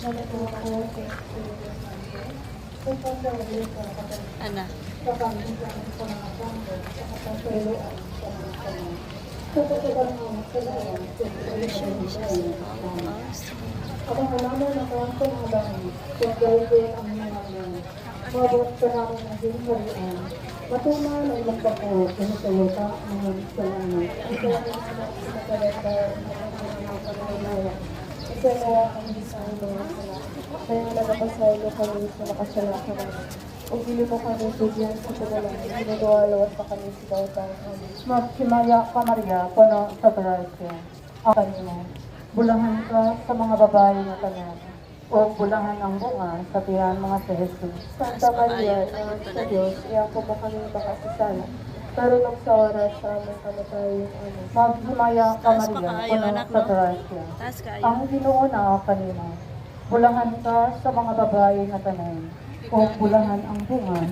Ana. Abang halaman na kayang pangalang kung gawin ang mga mabot ka namin ang hingarian. Matumal ang magpako, pinutuluta ang mga salamat. Ang salamat na sinakareta ang mga pangalang. Isa na ang design ng kaya nagpapasaylo kami sa nakasala ka namin. O gili mo kami bigyan sa kagalang, ginagawa pa kami sa dautang kami. Magsimaya ka Maria, puno sa Gracia. Akan mo, bulahan ka sa mga babae na tanan, o bulahan ang bunga sa tiyan mga sa Jesus. Santa Maria, Ina sa Diyos, iyan ko mo kami makasasala. Pero nung sa oras sa aming kamatayin, maghimaya ka Maria, puno sa Gracia. Ang Ginoo na kanina, bulahan ka sa mga babae na tanan, o bulahan ang bunga